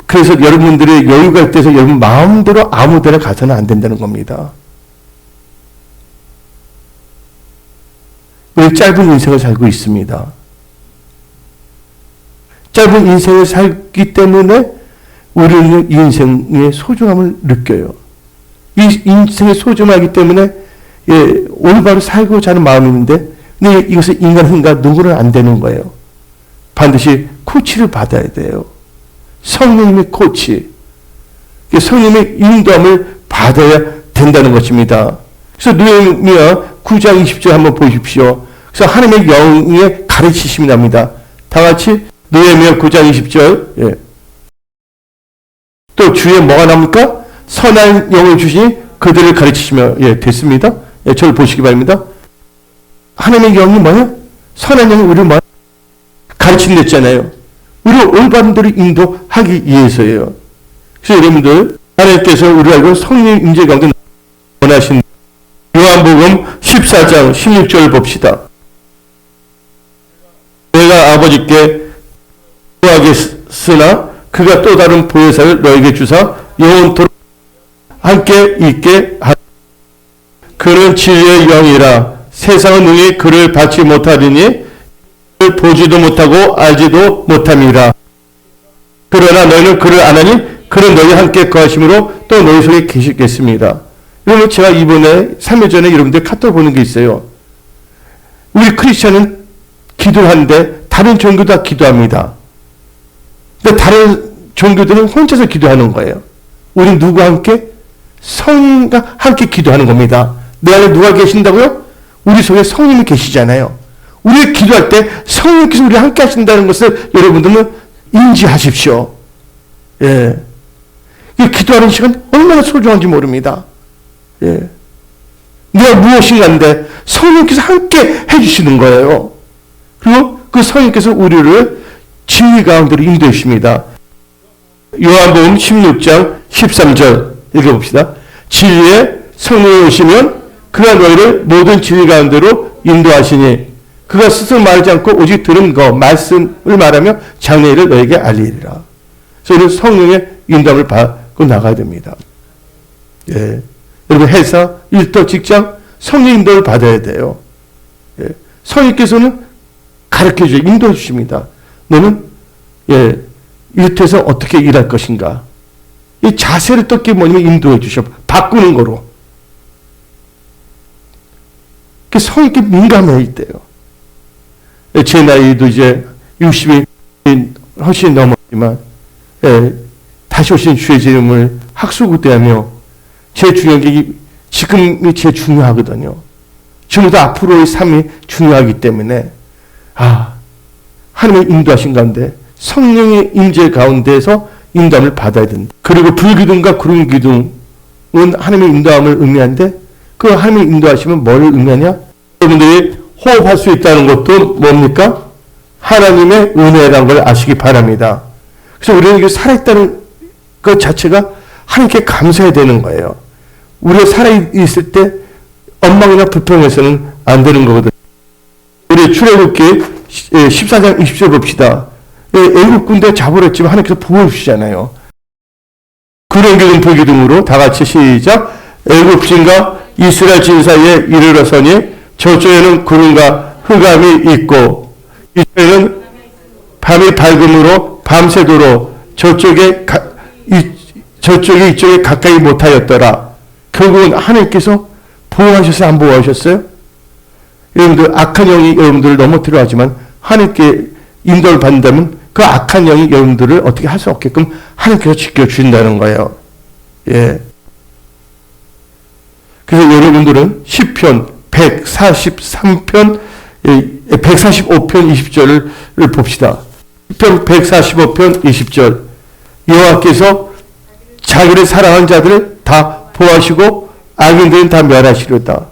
S1: 그래서 여러분들의 여유가 있대서 여러분 마음대로 아무 데나 가서는 안 된다는 겁니다. 우리 짧은 인생을 살고 있습니다. 짧은 인생을 살기 때문에 우리는 이 인생의 소중함을 느껴요. 이 인생의 소중하기 때문에 올바로 살고자 하는 마음이 있는데 근데 이것은 인간 흥과 누구는 안 되는 거예요. 반드시 코치를 받아야 돼요. 성령님의 코치, 성령님의 인도함을 받아야 된다는 것입니다. 그래서 느헤미야 9장 20절 한번 보십시오. 그래서 하나님의 영의 가르치심이 납니다. 다 같이 느헤미야 9장 20절. 또 주에 뭐가 납니까? 선한 영을 주시니 그들을 가르치시며 됐습니다. 저를 보시기 바랍니다. 하나님의 영이 뭐예요? 선한 영이 우리를 뭐예요? 가르친댔잖아요. 우리를 올바른 대로 인도하기 위해서예요. 그래서 여러분들 하나님께서 우리를 알고 성령 임재 가운데 원하신 요한복음 14장 16절 봅시다. 내가 아버지께 구하겠으나 그가 또 다른 보혜사를 너에게 주사 영원토록 함께 있게 하라. 그는 진리의 영이라 세상은 능히 그를 받지 못하리니 그를 보지도 못하고 알지도 못함이라. 그러나 너희는 그를 아나니 그는 너희 함께 거하심으로 또 너희 속에 계시겠습니다. 여러분 제가 이번에 3일 전에 여러분들 카톡 보는 게 있어요. 우리 크리스천은 기도하는데 다른 종교도 다 기도합니다. 근데 다른 종교들은 혼자서 기도하는 거예요. 우리 누구와 함께? 성령과 함께 기도하는 겁니다. 내 안에 누가 계신다고요? 우리 속에 성령이 계시잖아요. 우리가 기도할 때 성령께서 우리와 함께 하신다는 것을 여러분들은 인지하십시오. 예. 이 기도하는 시간 얼마나 소중한지 모릅니다. 예. 내가 무엇인가인데 성령께서 함께 해주시는 거예요. 그리고 그 성령께서 우리를 진리 가운데로 인도해 주십니다. 요한복음 16장 13절 읽어봅시다. 진리의 성령이 오시면 그가 너희를 모든 진리 가운데로 인도하시니 그가 스스로 말하지 않고 오직 들은 거 말씀을 말하며 장래일을 너에게 알리리라. 그래서 우리는 성령의 인도함을 받고 나가야 됩니다. 예. 여러분 회사, 일터, 직장 성령 인도를 받아야 돼요. 예. 성령께서는 가르쳐 주시고 인도해 주십니다. 너는 예, 일터에서 어떻게 일할 것인가. 이 자세를 떻게 뭐냐면 인도해 주셔. 바꾸는 거로. 성령께 민감해야 돼요. 제 나이도 이제 60이 훨씬 넘었지만 예, 다시 오신 주의 이름을 학수구대하며 제 중요한 게 지금이 제일 중요하거든요. 지금부터 앞으로의 삶이 중요하기 때문에 하나님의 인도하신 가운데 성령의 임재 가운데서 인도함을 받아야 된다. 그리고 불기둥과 구름기둥은 하나님의 인도함을 의미하는데 그 하나님의 인도하시면 뭐를 의미하냐? 여러분들이 호흡할 수 있다는 것도 뭡니까? 하나님의 은혜라는 걸 아시기 바랍니다. 그래서 우리는 살아있다는 것 자체가 하나님께 감사해야 되는 거예요. 우리가 살아있을 때 엉망이나 불평해서는 안 되는 거거든요. 우리 출애굽기 14장 20절 봅시다. 애굽 군대 잡으랬지만 하나님께서 보호해 주시잖아요. 구름기둥 불기둥으로 다 같이 시작. 애굽진과 이스라엘 진 사이에 이르러서니 저쪽에는 구름과 흑암이 있고 이쪽에는 밤이 밝음으로 밤새도록 저쪽이 이쪽에 가까이 못하였더라. 결국은 하나님께서 보호하셨어요? 안 보호하셨어요? 여러분들 악한 영이 여러분들을 넘어뜨려 하지만 하나님께 인도를 받는다면 그 악한 영이 여러분들을 어떻게 할 수 없게끔 하나님께서 지켜주신다는 거예요. 예. 그래서 여러분들은 시편 143편 145편 20절을 봅시다. 시편 145편 20절 여호와께서 자기를 사랑하는 자들을 다 보호하시고 악인들은 다 멸하시려다.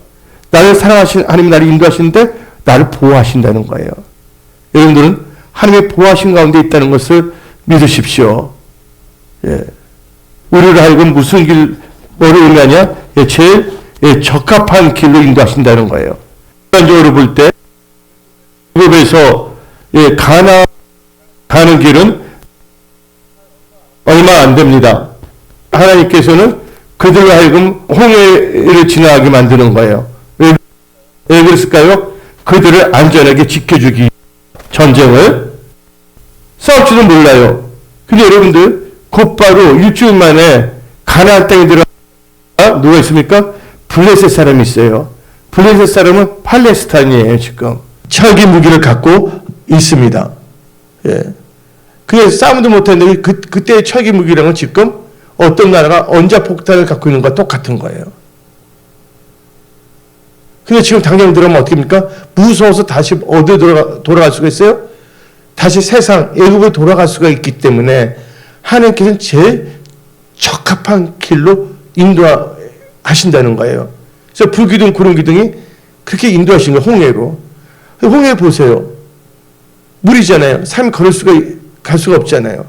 S1: 나를 사랑하신 하나님이 나를 인도하시는데 나를 보호하신다는 거예요. 여러분들은 하나님의 보호하신 가운데 있다는 것을 믿으십시오. 예. 우리를 하여금 무슨 길, 뭐를 의미하냐? 예, 제일 적합한 길로 인도하신다는 거예요. 일반적으로 볼 때, 유럽에서 가나 가는 길은 얼마 안 됩니다. 하나님께서는 그들로 하여금 홍해를 지나가게 만드는 거예요. 왜 그랬을까요? 그들을 안전하게 지켜주기. 전쟁을 싸울지도 몰라요. 근데 여러분들 곧바로 일주일 만에 가나안 땅에 들어가 누가 있습니까? 블레셋 사람이 있어요. 블레셋 사람은 팔레스타인이에요. 지금 철기 무기를 갖고 있습니다. 예. 그게 싸움도 못했는데 그때의 철기 무기랑은 지금 어떤 나라가 원자폭탄을 갖고 있는 것과 똑같은 거예요. 근데 지금 당장 들어가면 어떻게 합니까? 무서워서 다시 어디로 돌아갈 수가 있어요? 다시 세상, 애굽에 돌아갈 수가 있기 때문에 하나님께서는 제일 적합한 길로 인도하신다는 거예요. 그래서 불기둥, 구름기둥이 그렇게 인도하신 거예요. 홍해로. 홍해 보세요. 물이잖아요. 삶이 갈 수가 없잖아요.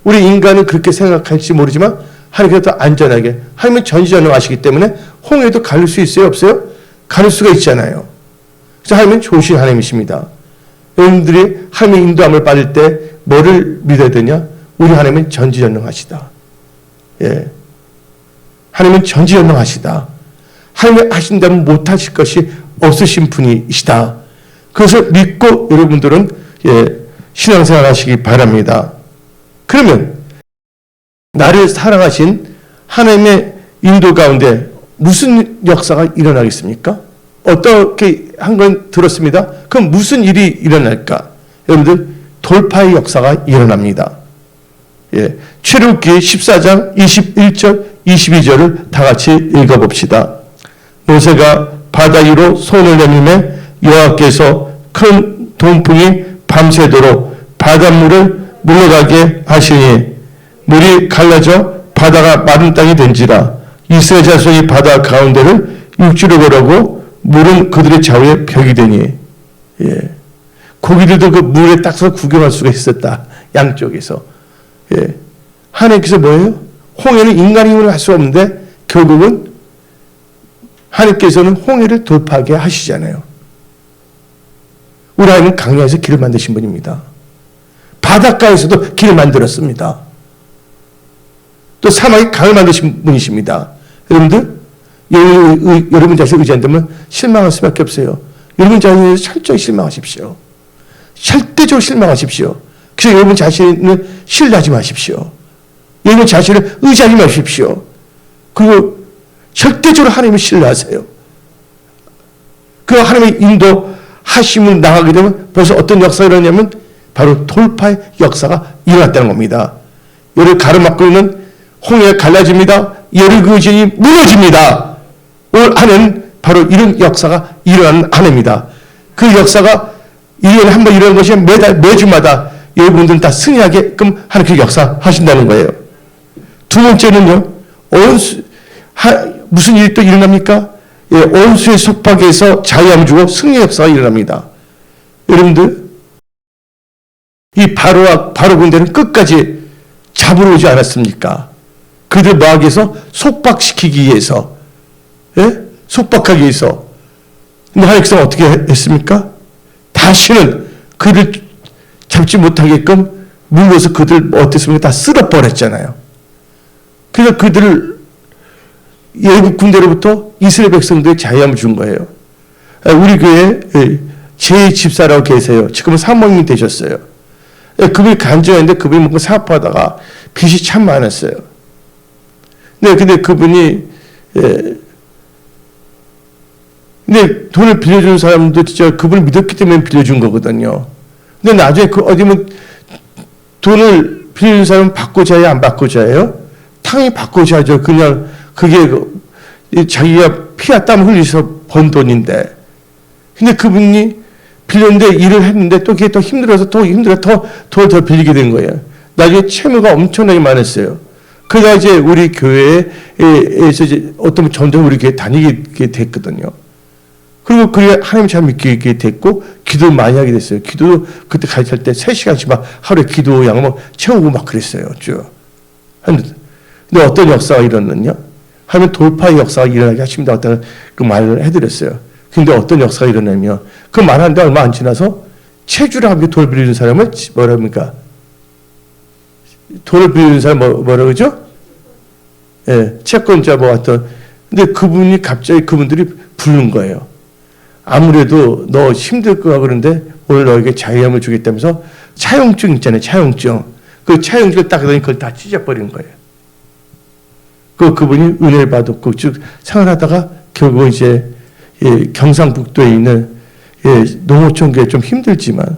S1: 우리 인간은 그렇게 생각할지 모르지만 하나님께서 더 안전하게, 하나님은 전지전능하시기 때문에 홍해도 가릴 수 있어요? 없어요? 가릴 수가 있잖아요. 그래서 하나님은 좋으신 하나님이십니다. 여러분들이 하나님의 인도함을 받을 때 뭐를 믿어야 되냐? 우리 하나님은 전지전능하시다. 예. 하나님은 전지전능하시다. 하나님이 하신다면 못하실 것이 없으신 분이시다. 그것을 믿고 여러분들은 신앙생활 하시기 바랍니다. 그러면 나를 사랑하신 하나님의 인도 가운데 무슨 역사가 일어나겠습니까? 어떻게 한 건 들었습니다. 그럼 무슨 일이 일어날까? 여러분들, 돌파의 역사가 일어납니다. 예, 출애굽기 14장 21절, 22절을 다 같이 읽어봅시다. 모세가 바다 위로 손을 내밀매 여호와께서 큰 동풍이 밤새도록 바닷물을 물러가게 하시니 물이 갈라져 바다가 마른 땅이 된지라. 이스라엘 자손이 바다 가운데를 육지로 걸어고 물은 그들의 좌우에 벽이 되니. 예. 고기들도 그 물에 딱 서서 구경할 수가 있었다. 양쪽에서. 예. 하나님께서 뭐예요? 홍해는 인간의 힘으로 할 수 없는데 결국은 하나님께서는 홍해를 돌파하게 하시잖아요. 우리 하나님은 강야에서 길을 만드신 분입니다. 바닷가에서도 길을 만들었습니다. 또 사막에 강을 만드신 분이십니다. 여러분들, 여러분 자신을 의지한다면 실망할 수밖에 없어요. 여러분 자신을 철저히 실망하십시오. 절대적으로 실망하십시오. 그래서 여러분 자신을 신뢰하지 마십시오. 여러분 자신을 의지하지 마십시오. 그리고 절대적으로 하나님을 신뢰하세요. 그 하나님의 인도하심을 나가게 되면 벌써 어떤 역사가 일어나냐면 바로 돌파의 역사가 일어났다는 겁니다. 여를 가로막고 있는 홍해가 갈라집니다. 여리고 진이 무너집니다. 오늘 하나는 바로 이런 역사가 일어나는 한 해입니다. 그 역사가 1년에 한 번 일어나는 것이 매주마다 여러분들은 다 승리하게끔 하는 그 역사 하신다는 거예요. 두 번째는요, 무슨 일이 또 일어납니까? 예, 온수의 속박에서 자유함을 주고 승리의 역사가 일어납니다. 여러분들, 이 바로 군대는 끝까지 잡으러 오지 않았습니까? 그들 뭐하기 위해서? 속박시키기 위해서. 예? 속박하기 위해서. 근데 하나님께서 어떻게 했습니까? 다시는 그들 잡지 못하게끔 물러서 그들 어땠습니까? 다 쓸어버렸잖아요. 그래서 그들을 예국 군대로부터 이스라엘 백성들의 자유함을 준 거예요. 우리 교회에 제 집사라고 계세요. 지금은 사모님이 되셨어요. 그분이 간증했는데 그분이 뭔가 사업하다가 빚이 참 많았어요. 네, 근데 그분이 근데 돈을 빌려주는 사람도 진짜 그분을 믿었기 때문에 빌려준 거거든요. 근데 나중에 어디면 돈을 빌려주는 사람은 받고자 해요? 안 받고자 해요? 당연히 받고자 하죠. 그냥 그게 자기가 피와 땀 흘리서 번 돈인데. 근데 그분이 빌렸는데 일을 했는데 또 그게 더 힘들어서 더 빌리게 된 거예요. 나중에 채무가 엄청나게 많았어요. 그러다 이제 우리 교회에서 이제 어떤 점점 우리 교회 다니게 됐거든요. 그리고 그게 하나님 잘 믿게 됐고, 기도 많이 하게 됐어요. 기도 그때 가르칠 때 3시간씩 막 하루에 기도 양을 막 채우고 막 그랬어요. 쭉. 근데 어떤 역사가 일어났냐? 하면 돌파의 역사가 일어나게 하십니다. 어떤 그 말을 해드렸어요. 근데 어떤 역사가 일어나면 그 말하는데 얼마 안 지나서 체주를 함께 돌 빌리는 사람을 뭐라 합니까? 돈을 빌리는 사람 뭐라 그러죠? 예, 채권자 뭐 어떤. 근데 그분이 갑자기 그분들이 부른 거예요. 아무래도 너 힘들 거야 그런데 오늘 너에게 자유함을 주겠다면서 차용증 있잖아요. 차용증. 그 차용증을 딱 하더니 그걸 다 찢어버린 거예요. 그분이 은혜를 받았고 쭉 생활하다가 결국 이제 경상북도에 있는 농어촌교회 좀 힘들지만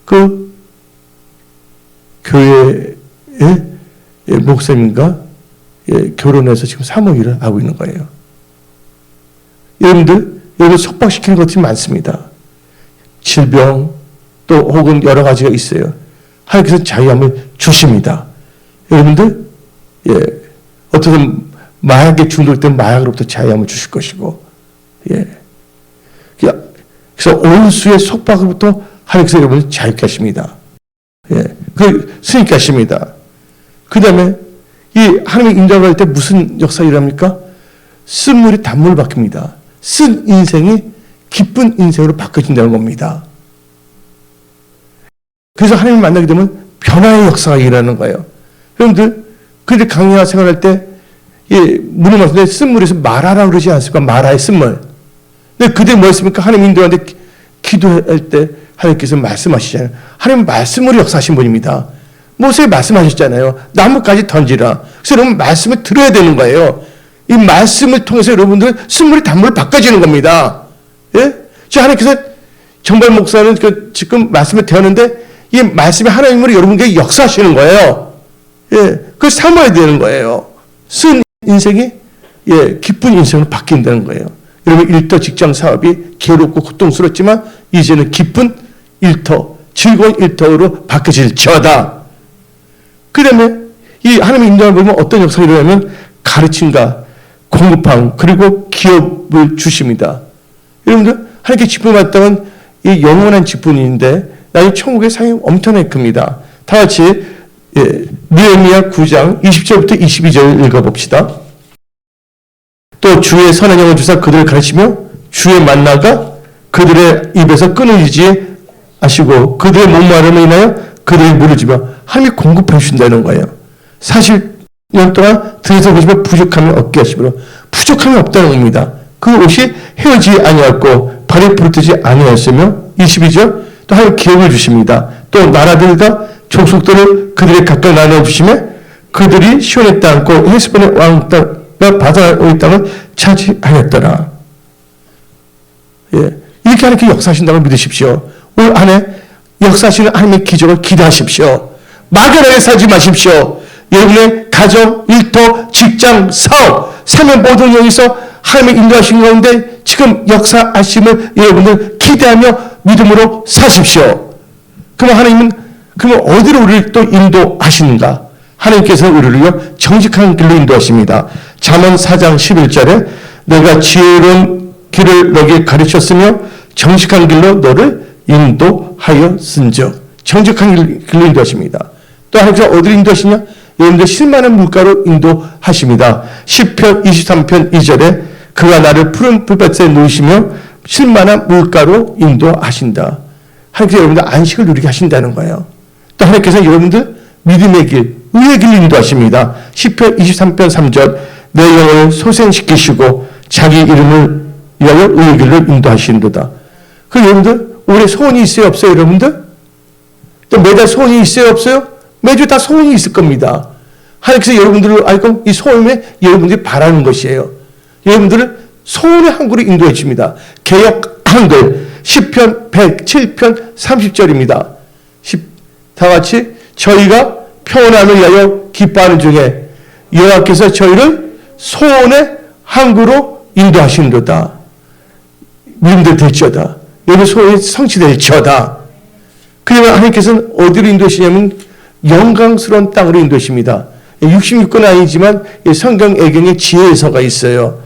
S1: 그 교회의 목사님과 결혼해서 지금 사모일을 하고 있는 거예요. 여러분들 속박시키는 것들이 많습니다. 질병 또 혹은 여러 가지가 있어요. 하나님께서 자유함을 주십니다. 여러분들 어떻든 마약에 중독된 마약으로부터 자유함을 주실 것이고, 그래서 온수의 속박으로부터 하나님께서 여러분을 자유케 하십니다. 그 스님케 하십니다. 그 다음에 이 하나님의 인도할 때 무슨 역사가 일어납니까? 쓴 물이 단물로 바뀝니다. 쓴 인생이 기쁜 인생으로 바뀌어진다는 겁니다. 그래서 하나님을 만나게 되면 변화의 역사가 일어나는 거예요. 여러분들, 그들 강야 생활할 때, 물을 마실 때 쓴물에서 마라라고 그러지 않습니까? 마라의 쓴물. 근데 그들 뭐 했습니까? 하나님 인도하는데 기도할 때 하나님께서 말씀하시잖아요. 하나님 말씀으로 역사하신 분입니다. 모세에 말씀하셨잖아요. 나무까지 던지라. 그래서 여러분 말씀을 들어야 되는 거예요. 이 말씀을 통해서 여러분들 쓴물이 단물로 바꿔지는 겁니다. 예? 저 하나님께서 정발 목사는 지금 말씀을 대하는데 이 말씀이 하나님으로 여러분에게 역사하시는 거예요. 예, 그걸 삼아야 되는 거예요. 쓴 인생이 기쁜 인생으로 바뀐다는 거예요. 여러분 일터 직장 사업이 괴롭고 고통스럽지만 이제는 기쁜 일터, 즐거운 일터로 바뀌어질지어다. 그 다음에 이 하나님의 인도를 보면 어떤 역사가 일어나면 가르침과 공급함 그리고 기업을 주십니다. 여러분들 하나님께 직분 받았던 이 영원한 직분인데 나중에 천국의 상이 엄청나게 큽니다. 다 같이 느헤미야 9장 20절부터 22절 읽어봅시다. 또 주의 선한 영을 주사 그들을 가르치며 주의 만나가 그들의 입에서 끊어지지 아시고 그들의 목마름을 인하여 그들이 무르지며 하나님이 공급해 주신다는 거예요. 40년 동안 들에서 보시면 부족함이 없게 하시므로 부족함이 없다는 겁니다. 그 옷이 헤어지지 아니하였고 발이 부르뜨지 아니하였으며 22절 또 하나님 기업을 주십니다. 또 나라들과 족속들을 그들의 가까이 나눠주시며 그들이 시온의 땅과 헤스본의 왕 땅과 바산의 땅을 차지하였더라. 예, 이렇게 하나님께 역사하신다고 믿으십시오. 올 한해 역사하시는 하나님의 기적을 기대하십시오. 막연하게 살지 마십시오. 여러분의 가정, 일터, 직장, 사업, 삶의 모든 영역에서 하나님의 인도하신 가운데 지금 역사하심을 여러분들 기대하며 믿음으로 사십시오. 그럼 하나님은 어디로 우리를 또 인도하시는가? 하나님께서 우리를요 정직한 길로 인도하십니다. 잠언 4장 11절에 내가 지혜로운 길을 너에게 가르쳤으며 정직한 길로 너를 인도하였은즉 정직한 길로 인도하십니다. 또 하나님께서 어디로 인도하시냐? 여러분들 실만한 물가로 인도하십니다. 시편 23편 2절에 그가 나를 푸른 풀밭에 놓으시며 실만한 물가로 인도하신다. 하나님께서 여러분들 안식을 누리게 하신다는 거예요. 또 하나님께서 여러분들 믿음의 길, 의의 길로 인도하십니다. 시편 23편 3절 내 영혼을 소생시키시고 자기 이름을 위하여 의의 길로 인도하시는도다. 그 여러분들 올해 소원이 있어요 없어요 여러분들? 또 매달 소원이 있어요 없어요? 매주 다 소원이 있을 겁니다. 하나님께서 여러분들을 알고 이 소원에 여러분들이 바라는 것이에요. 여러분들을 소원의 항구로 인도해 줍니다. 개역 한글 시편 107편 30절입니다. 다 같이 저희가 평안함을 위하여 기뻐하는 중에 여호와께서 저희를 소원의 항구로 인도하시는도다. 믿음들 될지어다. 여러분 소원이 성취될지어다. 그러면 하나님께서는 어디로 인도하시냐면 영광스러운 땅으로 인도하십니다. 66권 아니지만 성경 애경에 지혜서가 있어요.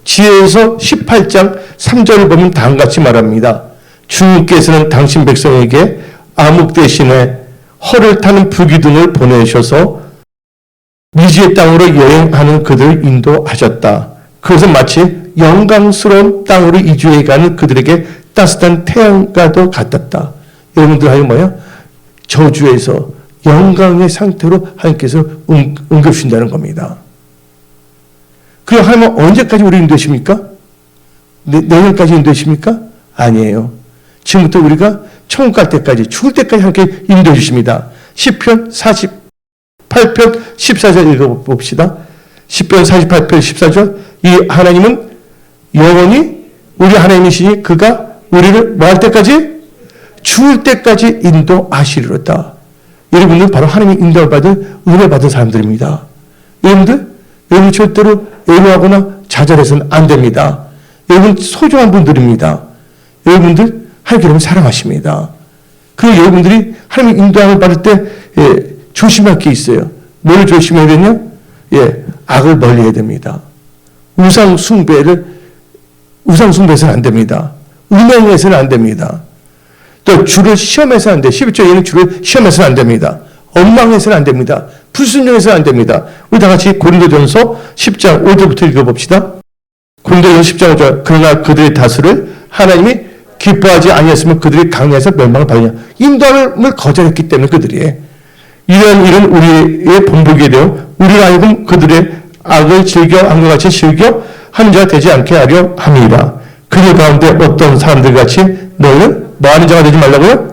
S1: 지혜서 18장 3절을 보면 다음같이 말합니다. 주님께서는 당신 백성에게 암흑 대신에 허를 타는 불기둥을 보내셔서 미지의 땅으로 여행하는 그들을 인도하셨다. 그것은 마치 영광스러운 땅으로 이주해가는 그들에게 따뜻한 태양과도 같았다. 여러분들 하여 뭐야? 저주에서 영광의 상태로 하나님께서 옮겨주신다는 겁니다. 그럼 하나님은 언제까지 우리 인도하십니까? 내년까지 인도하십니까? 아니에요. 지금부터 우리가 천국 갈 때까지, 죽을 때까지 함께 인도해 주십니다. 시편 48편 14절 읽어봅시다. 시편 48편 14절 이 하나님은 영원히 우리 하나님이시니 그가 우리를 뭐 할 때까지? 죽을 때까지 인도하시리로다. 여러분들 바로 하나님의 인도를 받은 은혜 받은 사람들입니다. 여러분 절대로 애로하거나 좌절해서는 안 됩니다. 여러분 소중한 분들입니다. 여러분들 하나님 여러분 사랑하십니다. 그리고 여러분들이 하나님의 인도함을 받을 때 조심할 게 있어요. 뭘 조심해야 되냐? 악을 멀리해야 됩니다. 우상 숭배해서는 안 됩니다. 음행해서는 안 됩니다. 또 주를 시험해서는 안 돼. 11조에는 주를 시험해서는 안 됩니다. 엉망해서는 안 됩니다. 불순종해서는 안 됩니다. 우리 다 같이 고린도전서 10장 5절부터 읽어봅시다. 고린도전서 10장 5절 그러나 그들의 다수를 하나님이 기뻐하지 아니했으면 그들이 강해서 멸망을 받으냐. 인도함을 거절했기 때문에 그들이 이런 일은 우리의 본보기에 되어 우리가 하여금 그들의 악을 즐겨 함과 같이 즐겨 하는 자가 되지 않게 하려 함이라. 그들 가운데 어떤 사람들 같이 너희는 뭐하는 자가 되지 말라고요?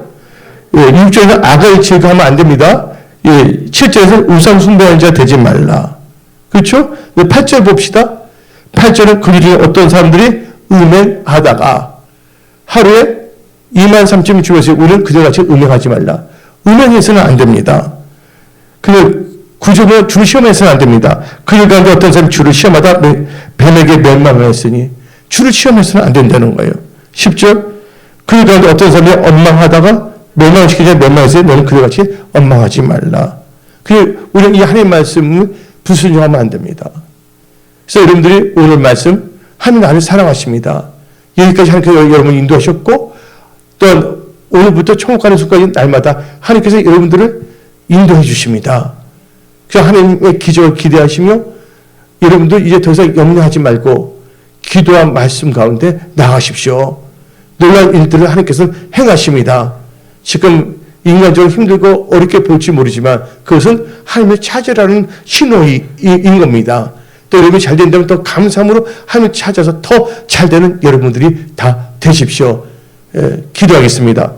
S1: 6절에서 악을 즐겨하면 안 됩니다. 7절에서 우상 숭배하는 자가 되지 말라. 그렇죠? 8절 봅시다. 8절은 그들 중에 어떤 사람들이 음행하다가 하루에 23,000명 죽었어요. 우리는 그들같이 음행하지 말라. 음행해서는 안 됩니다. 그 구조는 주를 시험해서는 안 됩니다. 그들 가운데 어떤 사람이 주를 시험하다 뱀에게 멸망을 했으니 주를 시험해서는 안 된다는 거예요. 10절 그들 가운데 어떤 사람이 원망하다가 멸망을 시키자 멸망했으니 너는 그들같이 원망하지 말라. 우리는 이 하나님의 말씀을 불순종하면 안 됩니다. 그래서 여러분들이 오늘 말씀 하나님 나를 사랑하십니다. 여기까지 하나님께서 여러분을 인도하셨고 또한 오늘부터 천국 가는 순간인 날마다 하나님께서 여러분들을 인도해 주십니다. 그래서 하나님의 기적을 기대하시며 여러분들 이제 더 이상 염려하지 말고 기도와 말씀 가운데 나가십시오. 놀라운 일들을 하나님께서 행하십니다. 지금 인간적으로 힘들고 어렵게 볼지 모르지만 그것은 하나님을 찾으라는 신호인 겁니다. 또 여러분이 잘 된다면 또 감사함으로 하나님을 찾아서 더 잘 되는 여러분들이 다 되십시오. 기도하겠습니다.